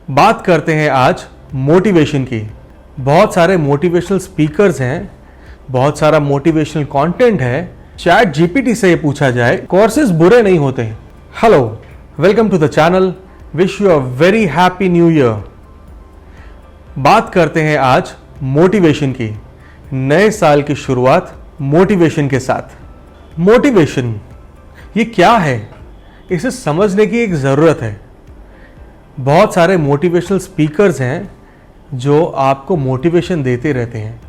बात करते हैं आज मोटिवेशन की। बहुत सारे मोटिवेशनल स्पीकर्स हैं, बहुत सारा मोटिवेशनल कंटेंट है। चैट जीपीटी से ये पूछा जाए, कोर्सेज बुरे नहीं होते। Hello, welcome to the channel, wish you a very happy New Year. बात करते हैं आज मोटिवेशन की। नए साल की शुरुआत मोटिवेशन के साथ। मोटिवेशन ये क्या है, इसे समझने की एक ज़रूरत है। बहुत सारे मोटिवेशनल स्पीकर्स हैं जो आपको मोटिवेशन देते रहते हैं।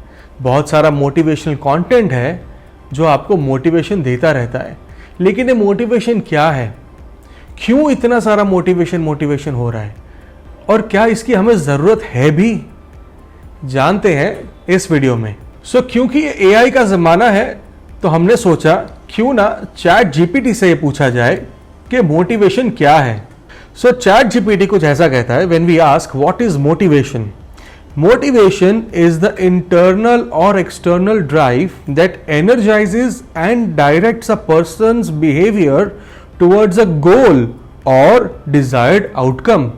बहुत सारा मोटिवेशनल कंटेंट है जो आपको मोटिवेशन देता रहता है। लेकिन ये मोटिवेशन क्या है, क्यों इतना सारा मोटिवेशन हो रहा है, और क्या इसकी हमें ज़रूरत है भी, जानते हैं इस वीडियो में। क्योंकि ये एआई का ज़माना है तो हमने सोचा क्यों ना चैट जीपीटी से ये पूछा जाए कि मोटिवेशन क्या है। चैट जीपीटी कुछ ऐसा कहता है, when we ask what is motivation, motivation is the internal और external drive that energises and directs a person's behaviour towards a goal और desired outcome.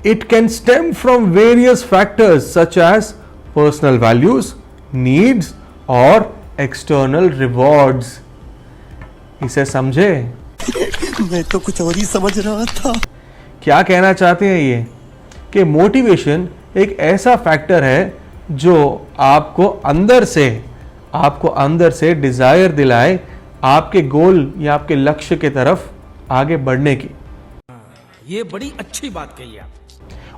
It can stem from various factors such as personal values, needs और external rewards. इसे समझे? मैं तो कुछ और ही समझ रहा था। क्या कहना चाहते हैं ये कि मोटिवेशन एक ऐसा फैक्टर है जो आपको अंदर से डिजायर दिलाए आपके गोल या आपके लक्ष्य की तरफ आगे बढ़ने की। ये बड़ी अच्छी बात कही आप।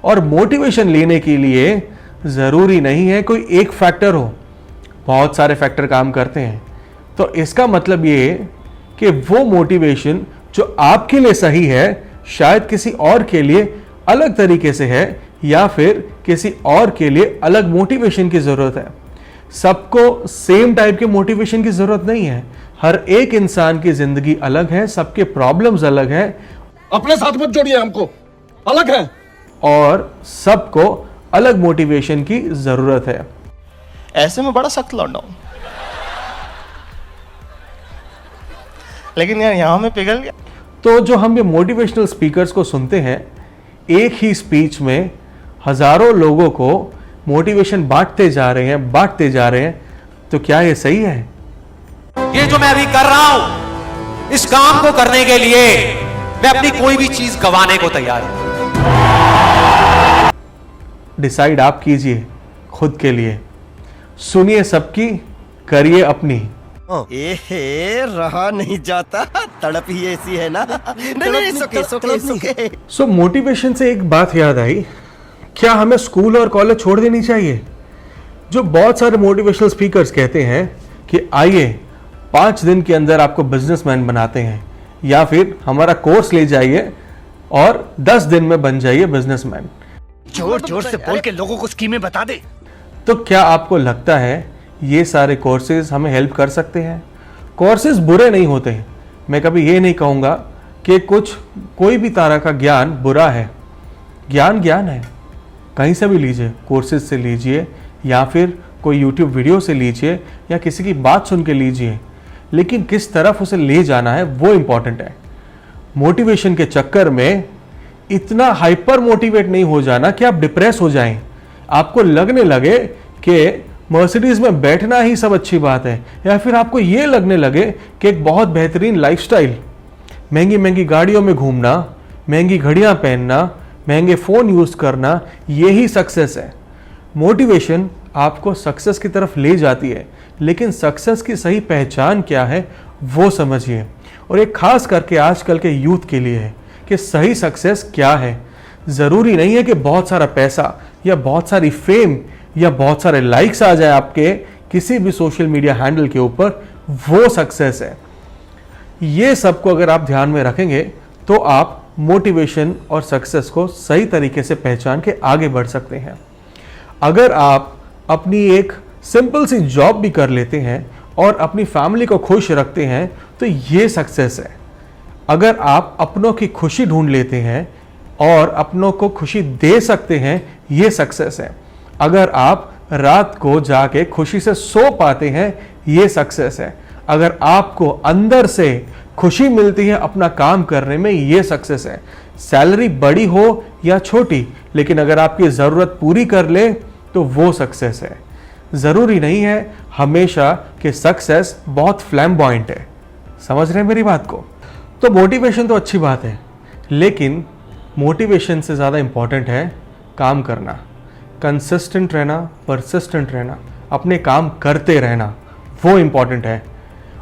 और मोटिवेशन लेने के लिए ज़रूरी नहीं है कोई एक फैक्टर हो, बहुत सारे फैक्टर काम करते हैं। तो इसका मतलब ये कि वो मोटिवेशन जो आपके लिए सही है शायद किसी और के लिए अलग तरीके से है, या फिर किसी और के लिए अलग मोटिवेशन की ज़रूरत है। सबको सेम टाइप के मोटिवेशन की ज़रूरत नहीं है। हर एक इंसान की ज़िंदगी अलग है, सबके प्रॉब्लम्स अलग हैं। अपने साथ मत जोड़िए, हमको अलग है और सबको अलग मोटिवेशन की जरूरत है। ऐसे में बड़ा सख्त लौंडा हूं, लेकिन यार यहां में पिघल गया। तो जो हम ये मोटिवेशनल स्पीकर्स को सुनते हैं, एक ही स्पीच में हजारों लोगों को मोटिवेशन बांटते जा रहे हैं, तो क्या ये सही है? ये जो मैं अभी कर रहा हूं, इस काम को करने के लिए मैं अपनी कोई भी चीज गंवाने को तैयार हूं। डिसाइड आप कीजिए खुद के लिए, सुनिए सबकी, करिए अपनी। एहे, रहा नहीं जाता, तड़प ही ऐसी है ना। नहीं, सुके। मोटिवेशन से एक बात याद आई, क्या हमें स्कूल और कॉलेज छोड़ देनी चाहिए? जो बहुत सारे मोटिवेशनल स्पीकर्स कहते हैं कि आइए 5 दिन के अंदर आपको बिजनेसमैन बनाते हैं, या फिर हमारा कोर्स ले जाइए और 10 दिन में बन जाइए बिजनेसमैन। जोर से बोल के लोगों को स्कीमें बता दे। तो क्या आपको लगता है ये सारे कोर्सेज हमें हेल्प कर सकते हैं? कोर्सेज बुरे नहीं होते हैं। मैं कभी ये नहीं कहूँगा कि कोई भी तरह का ज्ञान बुरा है। ज्ञान है, कहीं से भी लीजिए, कोर्सेज से लीजिए या फिर कोई यूट्यूब वीडियो से लीजिए या किसी की बात सुन के लीजिए, लेकिन किस तरफ उसे ले जाना है वो इम्पॉर्टेंट है। मोटिवेशन के चक्कर में इतना हाइपर मोटिवेट नहीं हो जाना कि आप डिप्रेस हो जाएं, आपको लगने लगे कि मर्सिडीज में बैठना ही सब अच्छी बात है, या फिर आपको ये लगने लगे कि एक बहुत बेहतरीन लाइफस्टाइल, महंगी गाड़ियों में घूमना, महंगी घड़ियां पहनना, महंगे फ़ोन यूज़ करना, यही सक्सेस है। मोटिवेशन आपको सक्सेस की तरफ ले जाती है, लेकिन सक्सेस की सही पहचान क्या है वो समझिए। और एक खास करके आजकल के यूथ के लिए है कि सही सक्सेस क्या है। ज़रूरी नहीं है कि बहुत सारा पैसा या बहुत सारी फेम या बहुत सारे लाइक्स आ जाए आपके किसी भी सोशल मीडिया हैंडल के ऊपर, वो सक्सेस है। ये सबको अगर आप ध्यान में रखेंगे तो आप मोटिवेशन और सक्सेस को सही तरीके से पहचान के आगे बढ़ सकते हैं। अगर आप अपनी एक सिंपल सी जॉब भी कर लेते हैं और अपनी फैमिली को खुश रखते हैं तो ये सक्सेस है। अगर आप अपनों की खुशी ढूंढ लेते हैं और अपनों को खुशी दे सकते हैं, ये सक्सेस है। अगर आप रात को जाके खुशी से सो पाते हैं, ये सक्सेस है। अगर आपको अंदर से खुशी मिलती है अपना काम करने में, ये सक्सेस है। सैलरी बड़ी हो या छोटी, लेकिन अगर आपकी ज़रूरत पूरी कर ले तो वो सक्सेस है। ज़रूरी नहीं है हमेशा कि सक्सेस बहुत फ्लैम्बॉयंट है। समझ रहे हैं मेरी बात को? तो मोटिवेशन तो अच्छी बात है, लेकिन मोटिवेशन से ज़्यादा इम्पॉर्टेंट है काम करना, कंसिस्टेंट रहना, परसिस्टेंट रहना, अपने काम करते रहना, वो इम्पॉर्टेंट है।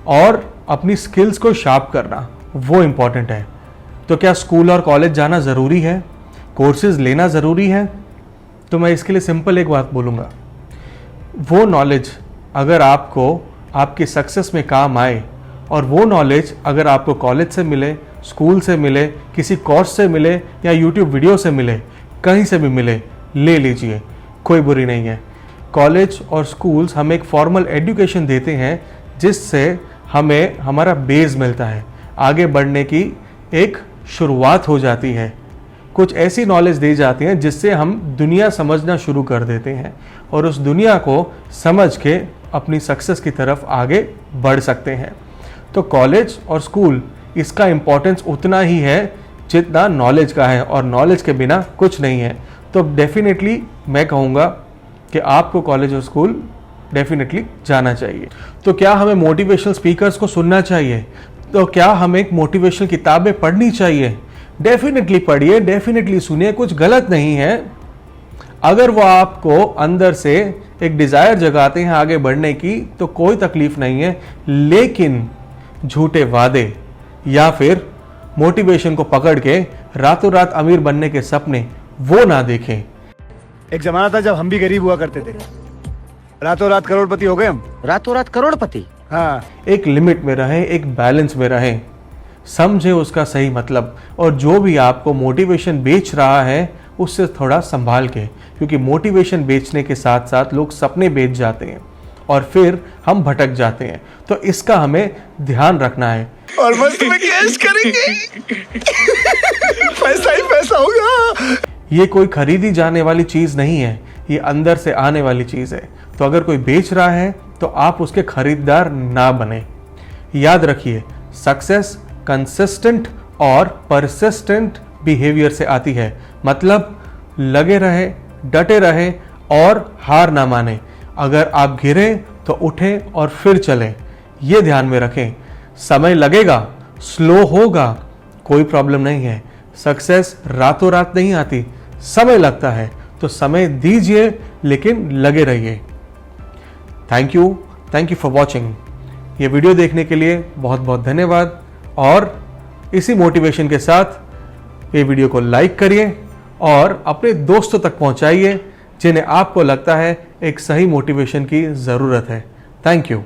और अपनी स्किल्स को शार्प करना, वो इम्पॉर्टेंट है। तो क्या स्कूल और कॉलेज जाना ज़रूरी है? कोर्सेज लेना ज़रूरी है? तो मैं इसके लिए सिंपल एक बात बोलूँगा, वो नॉलेज अगर आपको आपकी सक्सेस में काम आए, और वो नॉलेज अगर आपको कॉलेज से मिले, स्कूल से मिले, किसी कोर्स से मिले या यूट्यूब वीडियो से मिले, कहीं से भी मिले, ले लीजिए, कोई बुरी नहीं है। कॉलेज और स्कूल्स हमें एक फॉर्मल एजुकेशन देते हैं जिससे हमें हमारा बेस मिलता है, आगे बढ़ने की एक शुरुआत हो जाती है। कुछ ऐसी नॉलेज दी जाती है जिससे हम दुनिया समझना शुरू कर देते हैं और उस दुनिया को समझ के अपनी सक्सेस की तरफ आगे बढ़ सकते हैं। तो कॉलेज और स्कूल, इसका इम्पोर्टेंस उतना ही है जितना नॉलेज का है, और नॉलेज के बिना कुछ नहीं है। तो डेफिनेटली मैं कहूँगा कि आपको कॉलेज और स्कूल डेफिनेटली जाना चाहिए। तो क्या हमें मोटिवेशनल स्पीकर्स को सुनना चाहिए? तो क्या हमें मोटिवेशनल किताबें पढ़नी चाहिए? डेफिनेटली पढ़िए, डेफिनेटली सुनिए, कुछ गलत नहीं है। अगर वो आपको अंदर से एक डिज़ायर जगाते हैं आगे बढ़ने की तो कोई तकलीफ नहीं है, लेकिन झूठे वादे या फिर मोटिवेशन को पकड़ के रातों रात अमीर बनने के सपने वो ना देखें। एक जमाना था जब हम भी गरीब हुआ करते थे, रातों रात करोड़पति हो गए हम। रातों रात करोड़पति? हाँ, एक लिमिट में रहें, एक बैलेंस में रहें, समझे उसका सही मतलब। और जो भी आपको मोटिवेशन बेच रहा है उससे थोड़ा संभाल के, क्योंकि मोटिवेशन बेचने के साथ साथ लोग सपने बेच जाते हैं और फिर हम भटक जाते हैं। तो इसका हमें ध्यान रखना है। और मस्त में कैश करेंगे, पैसा ही पैसा होगा। ये कोई खरीदी जाने वाली चीज़ नहीं है, ये अंदर से आने वाली चीज़ है। तो अगर कोई बेच रहा है तो आप उसके खरीदार ना बने। याद रखिए, सक्सेस कंसिस्टेंट और परसिस्टेंट बिहेवियर से आती है। मतलब लगे रहे, डटे रहे और हार ना माने। अगर आप गिरे तो उठें और फिर चलें, ये ध्यान में रखें। समय लगेगा, स्लो होगा, कोई प्रॉब्लम नहीं है। सक्सेस रातों रात नहीं आती, समय लगता है। तो समय दीजिए, लेकिन लगे रहिए। Thank you for watching. ये वीडियो देखने के लिए बहुत बहुत धन्यवाद। और इसी मोटिवेशन के साथ ये वीडियो को लाइक करिए और अपने दोस्तों तक पहुंचाइए जिन्हें आपको लगता है एक सही मोटिवेशन की ज़रूरत है। Thank you.